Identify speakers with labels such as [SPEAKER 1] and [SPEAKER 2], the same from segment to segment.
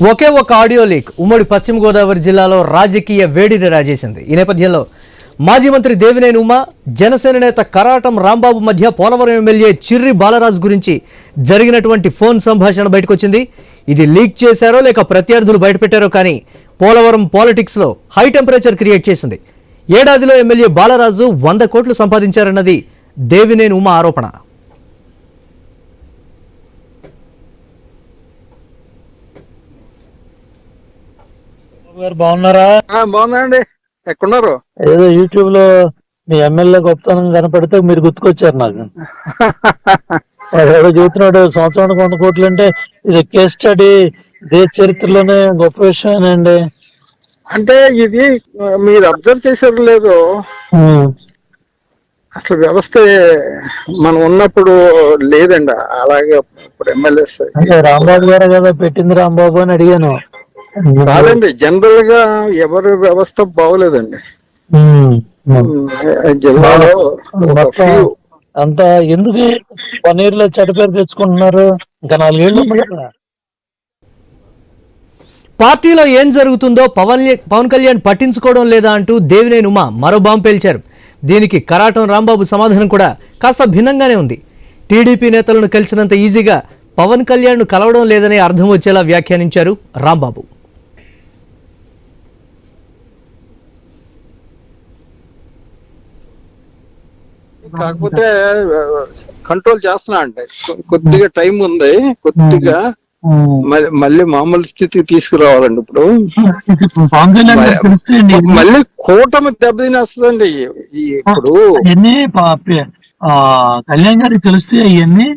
[SPEAKER 1] ఒకే ఒక audio leak ఉమ్మడి పశ్చిమ గోదావరి జిల్లాలో రాజకీయ వేడిని రాజేసింది. ఈ నేపథ్యంలో మాజీ మంత్రి దేవినేని ఉమా, జనసేన నేత కరాటం రాంబాబు మధ్య పోలవరం ఎమ్మెల్యే చిర్రి బాలరాజు గురించి జరిగినటువంటి ఫోన్ సంభాషణ బయటకొచ్చింది. ఇది లీక్ చేశారో లేక ప్రత్యర్థులు బయటపెట్టారో కానీ పోలవరం పాలిటిక్స్లో హై టెంపరేచర్ క్రియేట్ చేసింది. ఏడాదిలో ఎమ్మెల్యే బాలరాజు 100 కోట్లు సంపాదించారన్నది దేవినేని ఉమా ఆరోపణ.
[SPEAKER 2] బాగున్నారా?
[SPEAKER 3] బాగున్నాండి. ఎక్కడున్నారు?
[SPEAKER 2] ఏదో యూట్యూబ్ లో మీ ఎమ్మెల్యే గొప్పతనం కనపడితే మీరు గుర్తుకొచ్చారు నాకు. ఏదో చూస్తున్నాడు సంవత్సరానికి 100 కోట్లు అంటే ఇది కేస్ స్టడీ, దేశ చరిత్రలోనే గొప్ప విషయమేనండి.
[SPEAKER 3] అంటే ఇది మీరు అబ్జర్వ్ చేశారు లేదు, అసలు వ్యవస్థ మనం ఉన్నప్పుడు లేదండి. అలాగే ఇప్పుడు ఎమ్మెల్యేస్
[SPEAKER 2] రాంబాబు గారు కదా పెట్టింది, రాంబాబు అని అడిగాను.
[SPEAKER 3] కాదండి, జనరల్ గా ఎవరి వ్యవస్థ బాగోలేదండి జిల్లాలో.
[SPEAKER 2] అంతా ఎందుకు 1 year లో చెడ్డ పేరు తెచ్చుకుంటున్నారు? ఇంకా 4 ఏళ్ళు ఉంది కదా.
[SPEAKER 1] పార్టీలో ఏం జరుగుతుందో పవన్ కళ్యాణ్ పట్టించుకోవడం లేదా అంటూ దేవినేని ఉమా మరో బాంబు పేల్చారు. దీనికి కరాటం రాంబాబు సమాధానం కూడా కాస్త భిన్నంగానే ఉంది. టీడీపీ నేతలను కలిసినంత ఈజీగా పవన్ కళ్యాణ్ను కలవడం లేదనే అర్థం వచ్చేలా వ్యాఖ్యానించారు రాంబాబు.
[SPEAKER 3] కాకపోతే కంట్రోల్ చేస్తున్నా అంటే కొద్దిగా టైం ఉంది, కొద్దిగా మళ్ళీ మామూలు స్థితికి తీసుకురావాలండి. ఇప్పుడు మళ్ళీ కూటమి దెబ్బతినేస్తుందండి. ఇప్పుడు
[SPEAKER 2] కళ్యాణ్ గారికి తెలిస్తే అవన్నీ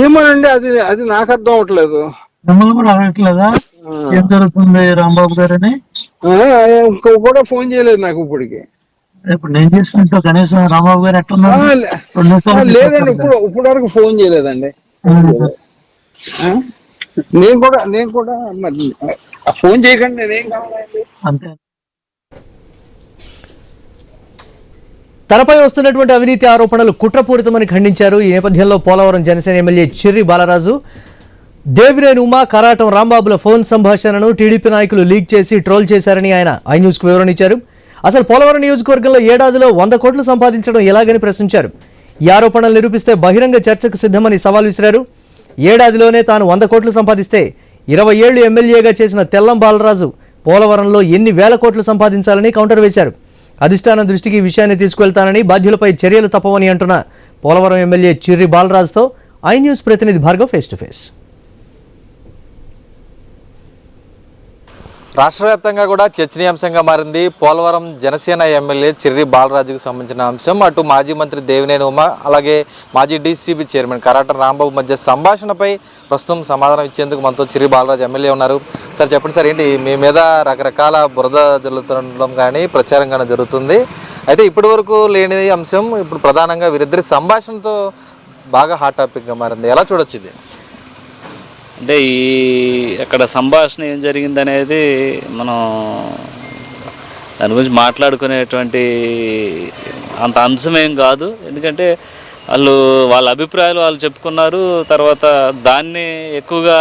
[SPEAKER 3] ఏమోనండి, అది నాకు అర్థం అవట్లేదు.
[SPEAKER 2] మిమ్మల్ని కూడా అడగట్లేదా ఏం జరుగుతుంది రాంబాబు గారని?
[SPEAKER 3] ఇంకో కూడా ఫోన్ చేయలేదు నాకు ఇప్పటికి.
[SPEAKER 2] ఇప్పుడు నేను చేసినట్టు కనీసం రాంబాబు గారు ఎట్టున్నారు?
[SPEAKER 3] లేదండి, ఇప్పుడు వరకు ఫోన్ చేయలేదండి. నేను కూడా మరి ఫోన్ చేయకండి, నేనేం కావాలండి
[SPEAKER 2] అంతే.
[SPEAKER 1] తనపై వస్తున్నటువంటి అవినీతి ఆరోపణలు కుట్రపూరితమని ఖండించారు. ఈ నేపథ్యంలో పోలవరం జనసేన ఎమ్మెల్యే చిర్రి బాలరాజు, దేవినేని ఉమా, కరాటం రాంబాబుల ఫోన్ సంభాషణను టీడీపీ నాయకులు లీక్ చేసి ట్రోల్ చేశారని ఆయన ఐన్యూస్కు వివరణ ఇచ్చారు. అసలు పోలవరం నియోజకవర్గంలో ఏడాదిలో 100 కోట్లు సంపాదించడం ఎలాగని ప్రశ్నించారు. ఈ ఆరోపణలు నిరూపిస్తే బహిరంగ చర్చకు సిద్ధమని సవాల్ విసిరారు. ఏడాదిలోనే తాను 100 కోట్లు సంపాదిస్తే 20 ఏళ్లు ఎమ్మెల్యేగా చేసిన తెల్లం బాలరాజు పోలవరంలో ఎన్ని వేల కోట్లు సంపాదించాలని కౌంటర్ వేశారు. అధిష్టానం దృష్టికి ఈ విషయాన్ని తీసుకువెళ్తానని, బాధ్యులపై చర్యలు తప్పవని అంటున్న పోలవరం ఎమ్మెల్యే చిర్రి బాలరాజుతో ఐన్యూస్ ప్రతినిధి భార్గవ్ ఫేస్ టు ఫేస్.
[SPEAKER 4] రాష్ట్ర వ్యాప్తంగా కూడా చర్చనీయాంశంగా మారింది పోలవరం జనసేన ఎమ్మెల్యే చిర్రి బాలరాజుకు సంబంధించిన అంశం. అటు మాజీ మంత్రి దేవినేని ఉమా, అలాగే మాజీ డీసీబీ చైర్మన్ కరాటం రాంబాబు మధ్య సంభాషణపై ప్రస్తుతం సమాధానం ఇచ్చేందుకు మనతో చిర్రి బాలరాజు ఎమ్మెల్యే ఉన్నారు. సార్ చెప్పండి సార్, ఏంటి మీ మీద రకరకాల బురద జల్లుతుండడం కానీ ప్రచారం కానీ జరుగుతుంది. అయితే ఇప్పటి వరకు లేని అంశం ఇప్పుడు ప్రధానంగా వీరిద్దరి సంభాషణతో బాగా హాట్ టాపిక్గా మారింది. ఎలా చూడొచ్చు ఇది?
[SPEAKER 5] అంటే అక్కడ సంభాషణ ఏం జరిగిందనేది మనం దాని గురించి మాట్లాడుకునేటువంటి అంత అంశమేం కాదు. ఎందుకంటే వాళ్ళ అభిప్రాయాలు వాళ్ళు చెప్పుకున్నారు. తర్వాత దాన్ని ఎక్కువగా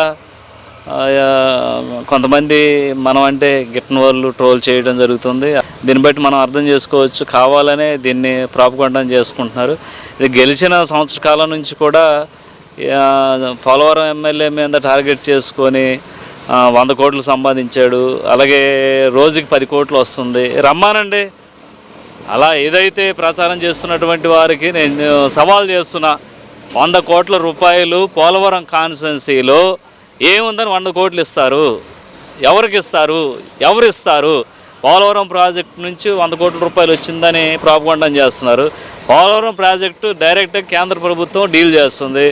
[SPEAKER 5] కొంతమంది మనం అంటే గిట్టని వాళ్ళు ట్రోల్ చేయడం జరుగుతుంది. దీన్ని బట్టి మనం అర్థం చేసుకోవచ్చు, కావాలనే దీన్ని ప్రాపగండా చేసుకుంటున్నారు. ఇది గెలిచిన సంవత్సర కాలం నుంచి కూడా పోలవరం ఎమ్మెల్యే మీద టార్గెట్ చేసుకొని 100 కోట్లు సంపాదించాడు, అలాగే రోజుకి 10 కోట్లు వస్తుంది, రమ్మానండి. అలా ఏదైతే ప్రచారం చేస్తున్నటువంటి వారికి నేను సవాల్ చేస్తున్నా, 100 కోట్ల రూపాయలు పోలవరం కాన్స్టిట్యున్సీలో ఏముందని 100 కోట్లు ఇస్తారు? ఎవరికి ఇస్తారు? ఎవరు ఇస్తారు? పోలవరం ప్రాజెక్టు నుంచి 100 కోట్ల రూపాయలు వచ్చిందని ప్రాపగండా చేస్తున్నారు. పోలవరం ప్రాజెక్టు డైరెక్ట్గా కేంద్ర ప్రభుత్వం డీల్ చేస్తుంది.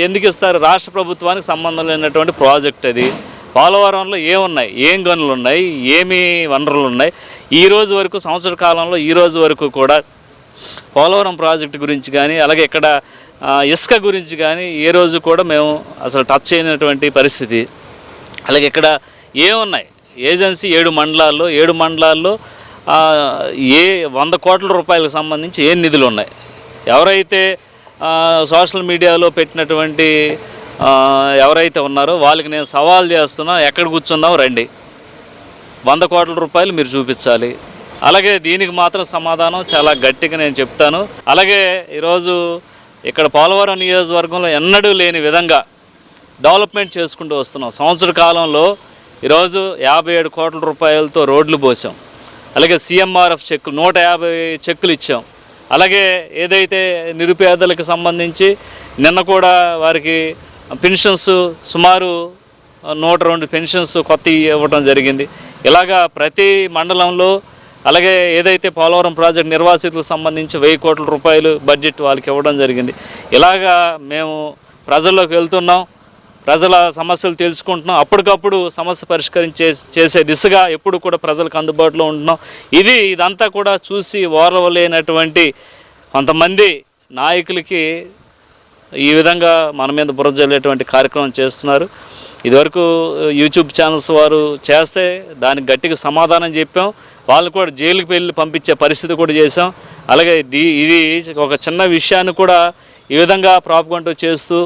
[SPEAKER 5] ఎందుకు ఇస్తారు? రాష్ట్ర ప్రభుత్వానికి సంబంధం లేనటువంటి ప్రాజెక్ట్ అది. పోలవరంలో ఏమున్నాయి, ఏం గనులు ఉన్నాయి, ఏమి వనరులు ఉన్నాయి? ఈరోజు వరకు సంవత్సర కాలంలో ఈరోజు వరకు కూడా పోలవరం ప్రాజెక్టు గురించి కానీ, అలాగే ఇక్కడ ఇసుక గురించి కానీ ఏ రోజు కూడా మేము అసలు టచ్ చేయనటువంటి పరిస్థితి. అలాగే ఇక్కడ ఏమున్నాయి, ఏజెన్సీ 7 మండలాల్లో ఏ 100 కోట్ల రూపాయలకు సంబంధించి ఏ నిధులు ఉన్నాయి? ఎవరైతే సోషల్ మీడియాలో పెట్టినటువంటి ఎవరైతే ఉన్నారో వాళ్ళకి నేను సవాల్ చేస్తున్నా, ఎక్కడ కూర్చుందాం రండి, 100 కోట్ల రూపాయలు మీరు చూపించాలి. అలాగే దీనికి మాత్రం సమాధానం చాలా గట్టిగా నేను చెప్తాను. అలాగే ఈరోజు ఇక్కడ పోలవరం నియోజకవర్గంలో ఎన్నడూ లేని విధంగా డెవలప్మెంట్ చేసుకుంటూ వస్తున్నాం. సంవత్సర కాలంలో ఈరోజు 57 కోట్ల రూపాయలతో రోడ్లు పోసాం. అలాగే CMRF చెక్కులు 150 చెక్కులు ఇచ్చాం. అలాగే ఏదైతే నిరుపేదలకు సంబంధించి నిన్న కూడా వారికి పెన్షన్స్ సుమారు 102 పెన్షన్స్ కొత్త ఇవ్వడం జరిగింది. ఇలాగా ప్రతి మండలంలో, అలాగే ఏదైతే పోలవరం ప్రాజెక్ట్ నిర్వాసితులకు సంబంధించి 1000 కోట్ల రూపాయలు బడ్జెట్ వాళ్ళకి ఇవ్వడం జరిగింది. ఇలాగా మేము ప్రజల్లోకి వెళ్తున్నాం, ప్రజల సమస్యలు తెలుసుకుంటున్నాం, అప్పటికప్పుడు సమస్య చేసే దిశగా ఎప్పుడు కూడా ప్రజలకు అందుబాటులో ఉంటున్నాం. ఇదంతా కూడా చూసి ఓర్వలేనటువంటి కొంతమంది నాయకులకి ఈ విధంగా మన మీద బురద జల్లేటువంటి కార్యక్రమం చేస్తున్నారు. ఇదివరకు యూట్యూబ్ ఛానల్స్ వారు చేస్తే దానికి గట్టిగా సమాధానం చెప్పాం. వాళ్ళు కూడా జైలుకి వెళ్ళి పంపించే పరిస్థితి కూడా చేసాం. అలాగే ఇది ఒక చిన్న విషయాన్ని కూడా ఈ విధంగా ప్రాపగండా చేస్తూ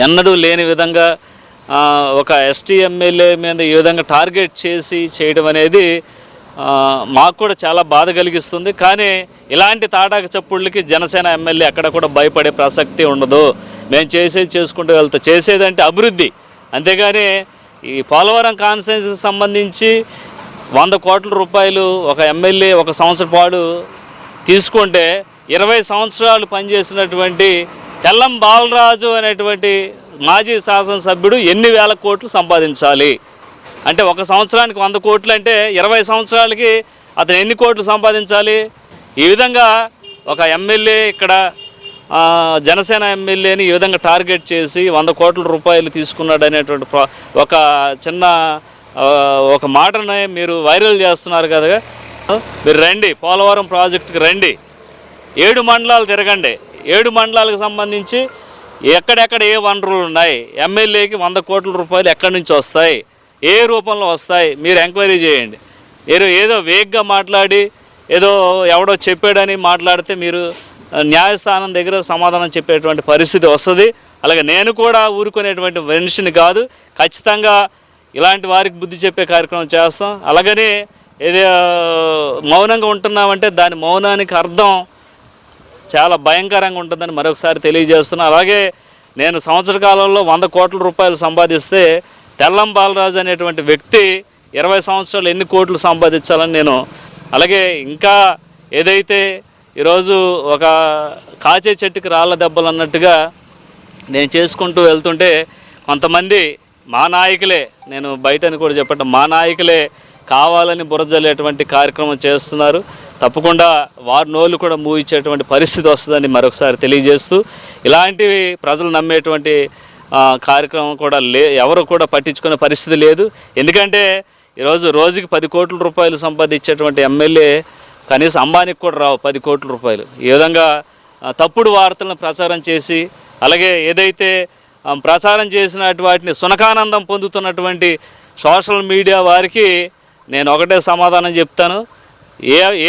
[SPEAKER 5] ఎన్నడూ లేని విధంగా ఒక ఎస్టీ ఎమ్మెల్యే మీద ఈ విధంగా టార్గెట్ చేసి చేయడం అనేది మాకు కూడా చాలా బాధ కలిగిస్తుంది. కానీ ఇలాంటి తాటాక చప్పుళ్ళకి జనసేన ఎమ్మెల్యే ఎక్కడ కూడా భయపడే ప్రసక్తి ఉండదు. మేము చేసుకుంటూ వెళ్తాం. చేసేదంటే అభివృద్ధి, అంతేగాని ఈ పోలవరం కాన్స్టిట్యున్సీకి సంబంధించి 100 కోట్ల రూపాయలు ఒక ఎమ్మెల్యే ఒక సంవత్సరం పాటు తీసుకుంటే 20 సంవత్సరాలు పనిచేసినటువంటి తెల్లం బాలరాజు అనేటువంటి మాజీ శాసనసభ్యుడు ఎన్ని వేల కోట్లు సంపాదించాలి అంటే, ఒక సంవత్సరానికి 100 కోట్లు అంటే 20 సంవత్సరాలకి అతను ఎన్ని కోట్లు సంపాదించాలి? ఈ విధంగా ఒక ఎమ్మెల్యే ఇక్కడ జనసేన ఎమ్మెల్యేని ఈ విధంగా టార్గెట్ చేసి 100 కోట్ల రూపాయలు తీసుకున్నాడు అనేటువంటి ఒక చిన్న ఒక మాటని మీరు వైరల్ చేస్తున్నారు కదా. మీరు రండి, పోలవరం ప్రాజెక్టుకి రండి, 7 మండలాలు తిరగండి. 7 మండలాలకు సంబంధించి ఎక్కడెక్కడ ఏ వనరులు ఉన్నాయి, ఎమ్మెల్యేకి 100 కోట్ల రూపాయలు ఎక్కడి నుంచి వస్తాయి, ఏ రూపంలో వస్తాయి, మీరు ఎంక్వైరీ చేయండి. మీరు ఏదో వేగ్గా మాట్లాడి ఏదో ఎవడో చెప్పాడని మాట్లాడితే మీరు న్యాయస్థానం దగ్గర సమాధానం చెప్పేటువంటి పరిస్థితి వస్తుంది. అలాగే నేను కూడా ఊరుకునేటువంటి మనిషిని కాదు. ఖచ్చితంగా ఇలాంటి వారికి బుద్ధి చెప్పే కార్యక్రమం చేస్తాం. అలాగని ఏదో మౌనంగా ఉంటున్నామంటే దాని మౌనానికి అర్థం చాలా భయంకరంగా ఉంటుందని మరొకసారి తెలియజేస్తున్నాను. అలాగే నేను సంవత్సర కాలంలో 100 కోట్ల రూపాయలు సంపాదిస్తే తెల్లం బాలరాజు అనేటువంటి వ్యక్తి 20 సంవత్సరాలు ఎన్ని కోట్లు సంపాదించాలని నేను, అలాగే ఇంకా ఏదైతే ఈరోజు ఒక కాచే చెట్టుకి రాళ్ళ దెబ్బలు అన్నట్టుగా నేను చేసుకుంటూ వెళ్తుంటే కొంతమంది మా నాయకులే, నేను బయటని కూడా చెప్పటం, మా నాయకులే కావాలని బురజల్లేటువంటి కార్యక్రమం చేస్తున్నారు. తప్పకుండా వారి నోళ్ళు కూడా మూయించేటువంటి పరిస్థితి వస్తుందని మరొకసారి తెలియజేస్తూ, ఇలాంటివి ప్రజలు నమ్మేటువంటి కార్యక్రమం కూడా ఎవరు కూడా పట్టించుకునే పరిస్థితి లేదు. ఎందుకంటే ఈరోజు రోజుకి 10 కోట్ల రూపాయలు సంపాదించేటువంటి ఎమ్మెల్యే కనీసం అంబానీకి కూడా రావు 10 కోట్ల రూపాయలు. ఈ విధంగా తప్పుడు వార్తలను ప్రచారం చేసి, అలాగే ఏదైతే ప్రచారం చేసినటువంటి వాటిని సునకానందం పొందుతున్నటువంటి సోషల్ మీడియా వారికి నేను ఒకటే సమాధానం చెప్తాను.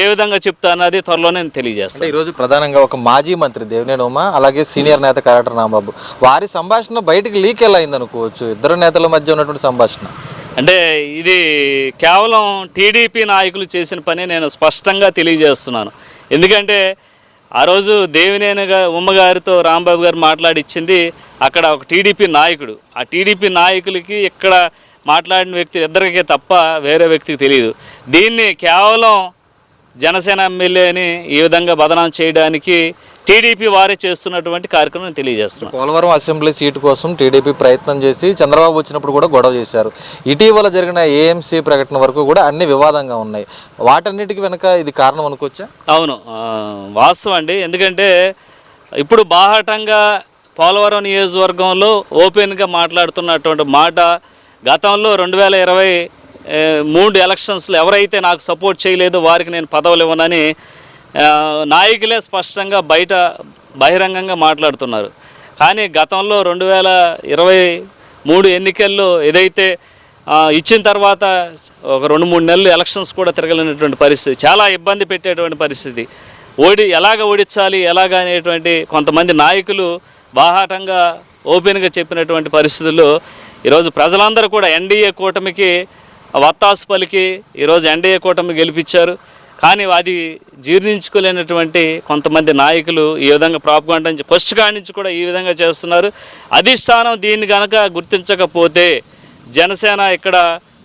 [SPEAKER 5] ఏ విధంగా చెప్తాను అది త్వరలోనే నేను తెలియజేస్తాను.
[SPEAKER 4] ఈరోజు ప్రధానంగా ఒక మాజీ మంత్రి దేవినేని ఉమ, అలాగే సీనియర్ నేత కరాటం రాంబాబు, వారి సంభాషణ బయటికి లీక్ ఎలా అయింది అనుకోవచ్చు? ఇద్దరు నేతల మధ్య ఉన్నటువంటి సంభాషణ
[SPEAKER 5] అంటే ఇది కేవలం టీడీపీ నాయకులు చేసిన పని నేను స్పష్టంగా తెలియజేస్తున్నాను. ఎందుకంటే ఆ రోజు దేవినేని ఉమ్మగారితో రాంబాబు గారు మాట్లాడిచ్చింది అక్కడ ఒక టీడీపీ నాయకుడు. ఆ టీడీపీ నాయకులకి ఇక్కడ మాట్లాడిన వ్యక్తి ఇద్దరికే తప్ప వేరే వ్యక్తికి తెలియదు. దీన్ని కేవలం జనసేన ఎమ్మెల్యేని ఈ విధంగా బదనాం చేయడానికి టీడీపీ వారే చేస్తున్నటువంటి కార్యక్రమం తెలియజేస్తున్నాను.
[SPEAKER 4] పోలవరం అసెంబ్లీ సీటు కోసం టీడీపీ ప్రయత్నం చేసి చంద్రబాబు వచ్చినప్పుడు కూడా గొడవ చేశారు. ఇటీవల జరిగిన ఏఎంసీ ప్రకటన వరకు కూడా అన్ని వివాదంగా ఉన్నాయి. వాటన్నిటికి వెనక ఇది కారణం అనుకోవచ్చా?
[SPEAKER 5] అవును, వాస్తవం అండి. ఎందుకంటే ఇప్పుడు బాహాటంగా పోలవరం నియోజకవర్గంలో ఓపెన్గా మాట్లాడుతున్నటువంటి మాట, గతంలో 2023 ఎలక్షన్స్లో ఎవరైతే నాకు సపోర్ట్ చేయలేదో వారికి నేను పదవులు ఇవ్వనని నాయకులే స్పష్టంగా బహిరంగంగా మాట్లాడుతున్నారు. కానీ గతంలో 2023 ఎన్నికల్లో ఏదైతే ఇచ్చిన తర్వాత ఒక 2-3 నెలలు ఎలక్షన్స్ కూడా తిరగలేనటువంటి పరిస్థితి, చాలా ఇబ్బంది పెట్టేటువంటి పరిస్థితి, ఎలాగ ఓడించాలి ఎలాగ అనేటువంటి కొంతమంది నాయకులు బాహాటంగా ఓపెన్గా చెప్పినటువంటి పరిస్థితుల్లో ఈరోజు ప్రజలందరూ కూడా ఎన్డీఏ కూటమికి వత్తాసు పలికి ఈరోజు ఎన్డీఏ కూటమి గెలిపించారు. కానీ అది జీర్ణించుకోలేనటువంటి కొంతమంది నాయకులు ఈ విధంగా ప్రాపగాండా ఫస్ట్ కాడి నుంచి కూడా ఈ విధంగా చేస్తున్నారు. అధిష్టానం దీన్ని కనుక గుర్తించకపోతే జనసేన ఇక్కడ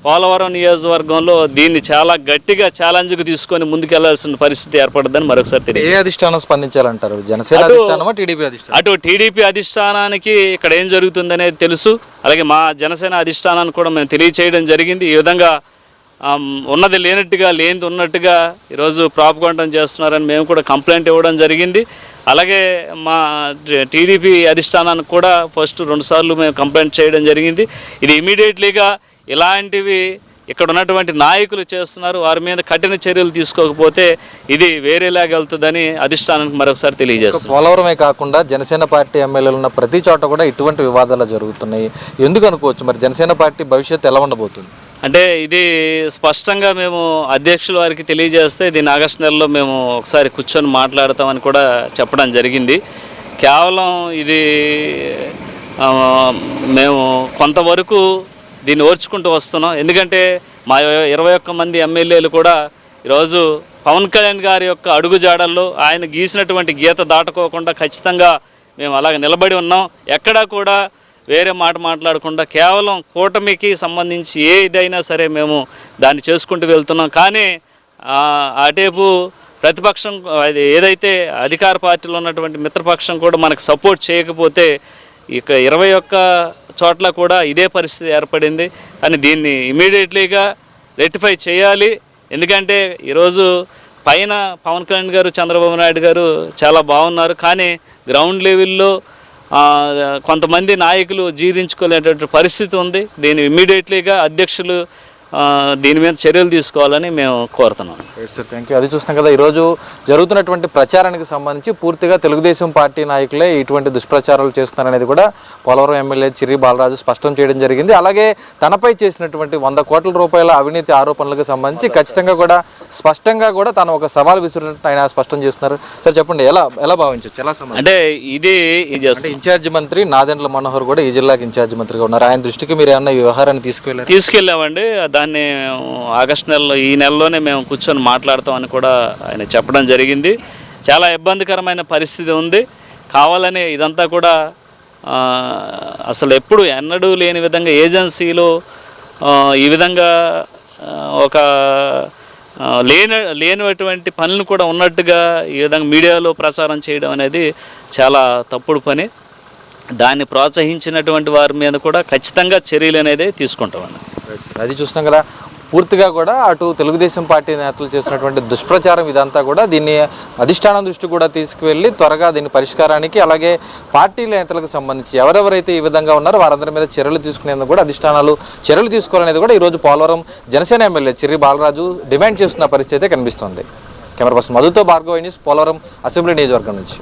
[SPEAKER 5] పోలవరం నియోజకవర్గంలో దీన్ని చాలా గట్టిగా ఛాలెంజ్గా తీసుకొని ముందుకెళ్లాల్సిన పరిస్థితి ఏర్పడుతుందని మరొకసారి తెలియదు.
[SPEAKER 4] ఏ అధిష్టానం స్పందించాలంటారు? జనసేన అధిష్టానమా, టీడీపీ అధిష్టానం?
[SPEAKER 5] అటు టీడీపీ అధిష్టానానికి ఇక్కడ ఏం జరుగుతుందనేది తెలుసు. అలాగే మా జనసేన అధిష్టానానికి కూడా మేము తెలియచేయడం జరిగింది. ఈ విధంగా ఉన్నది లేనట్టుగా లేనిది ఉన్నట్టుగా ఈరోజు ప్రాపగాండా చేస్తున్నారని మేము కూడా కంప్లైంట్ ఇవ్వడం జరిగింది. అలాగే మా టీడీపీ అధిష్టానానికి కూడా ఫస్ట్ 2 సార్లు మేము కంప్లైంట్ చేయడం జరిగింది. ఇది ఇమీడియట్లీగా ఇలాంటివి ఇక్కడ ఉన్నటువంటి నాయకులు చేస్తున్నారు, వారి మీద కఠిన చర్యలు తీసుకోకపోతే ఇది వేరేలాగా వెళ్తుందని అధిష్టానానికి మరొకసారి తెలియజేస్తుంది.
[SPEAKER 4] పోలవరమే కాకుండా జనసేన పార్టీ ఎమ్మెల్యేలు ఉన్న ప్రతి చోట కూడా ఇటువంటి వివాదాలు జరుగుతున్నాయి. ఎందుకు అనుకోవచ్చు? మరి జనసేన పార్టీ భవిష్యత్తు ఎలా ఉండబోతుంది?
[SPEAKER 5] అంటే ఇది స్పష్టంగా మేము అధ్యక్షుల వారికి తెలియజేస్తే దీన్ని ఆగస్టు నెలలో మేము ఒకసారి కూర్చొని మాట్లాడతామని కూడా చెప్పడం జరిగింది. కేవలం ఇది మేము కొంతవరకు దీన్ని ఓర్చుకుంటూ వస్తున్నాం. ఎందుకంటే మా 21 మంది ఎమ్మెల్యేలు కూడా ఈరోజు పవన్ కళ్యాణ్ గారి యొక్క అడుగుజాడల్లో ఆయన గీసినటువంటి గీత దాటుకోకుండా ఖచ్చితంగా మేము అలాగ నిలబడి ఉన్నాం. ఎక్కడా కూడా వేరే మాట మాట్లాడకుండా కేవలం కూటమికి సంబంధించి ఏదైనా సరే మేము దాన్ని చేసుకుంటూ వెళ్తున్నాం. కానీ అటేపు ప్రతిపక్షం అది ఏదైతే అధికార పార్టీలో ఉన్నటువంటి మిత్రపక్షం కూడా మనకు సపోర్ట్ చేయకపోతే ఇక 21 చోట్ల కూడా ఇదే పరిస్థితి ఏర్పడింది. కానీ దీన్ని ఇమీడియట్లీగా రెక్టిఫై చేయాలి. ఎందుకంటే ఈరోజు పైన పవన్ కళ్యాణ్ గారు, చంద్రబాబు నాయుడు గారు చాలా బాగున్నారు. కానీ గ్రౌండ్ లెవెల్లో కొంతమంది నాయకులు జీర్ణించుకోలేనటువంటి పరిస్థితి ఉంది. దీన్ని ఇమీడియట్లీగా అధ్యక్షులు దీని మీద చర్యలు తీసుకోవాలని మేము కోరుతున్నాం.
[SPEAKER 4] Sir, thank you. అది చూస్తున్నాం కదా, ఈరోజు జరుగుతున్నటువంటి ప్రచారానికి సంబంధించి పూర్తిగా తెలుగుదేశం పార్టీ నాయకులే ఇటువంటి దుష్ప్రచారాలు చేస్తున్నారనేది కూడా పోలవరం ఎమ్మెల్యే చిర్రి బాలరాజు స్పష్టం చేయడం జరిగింది. అలాగే తనపై చేసినటువంటి 100 కోట్ల రూపాయల అవినీతి ఆరోపణలకు సంబంధించి ఖచ్చితంగా కూడా స్పష్టంగా కూడా తను ఒక సవాల్ విసిరినట్టు ఆయన స్పష్టం చేస్తున్నారు. సార్ చెప్పండి, ఎలా భావించవచ్చు? ఎలా
[SPEAKER 5] అంటే ఇది
[SPEAKER 4] ఇన్ఛార్జ్ మంత్రి నాదెండ్ల మనోహర్ కూడా ఈ జిల్లాకి ఇన్ఛార్జ్ మంత్రిగా ఉన్నారు. ఆయన దృష్టికి మీరు ఏమన్నా ఈ వ్యవహారాన్ని
[SPEAKER 5] తీసుకెళ్ళామండి. దాన్ని ఆగస్టు నెలలో ఈ నెలలోనే మేము కూర్చొని మాట్లాడతామని కూడా ఆయన చెప్పడం జరిగింది. చాలా ఇబ్బందికరమైన పరిస్థితి ఉంది. కావాలని ఇదంతా కూడా అసలు ఎప్పుడు ఎన్నడూ లేని విధంగా ఏజెన్సీలో ఈ విధంగా ఒక లేనటువంటి పనులు కూడా ఉన్నట్టుగా ఈ విధంగా మీడియాలో ప్రచారం చేయడం అనేది చాలా తప్పుడు పని. దాన్ని ప్రోత్సహించినటువంటి వారి మీద కూడా ఖచ్చితంగా చర్యలు అనేది తీసుకుంటామని.
[SPEAKER 4] అది చూస్తున్నాం కదా, పూర్తిగా కూడా అటు తెలుగుదేశం పార్టీ నేతలు చేసినటువంటి దుష్ప్రచారం ఇదంతా కూడా దీన్ని అధిష్టానం దృష్టి కూడా తీసుకువెళ్ళి త్వరగా దీని పరిష్కారానికి, అలాగే పార్టీ నేతలకు సంబంధించి ఎవరెవరైతే ఈ విధంగా ఉన్నారో వారందరి మీద చర్యలు తీసుకునేందుకు కూడా అధిష్టానాలు చర్యలు తీసుకోవాలనేది కూడా ఈరోజు పోలవరం జనసేన ఎమ్మెల్యే చిర్రి బాలరాజు డిమాండ్ చేస్తున్న పరిస్థితి అయితే కనిపిస్తోంది. కెమెరా పర్సన్ మధుతో భార్గవ న్యూస్, పోలవరం అసెంబ్లీ నియోజకవర్గం నుంచి.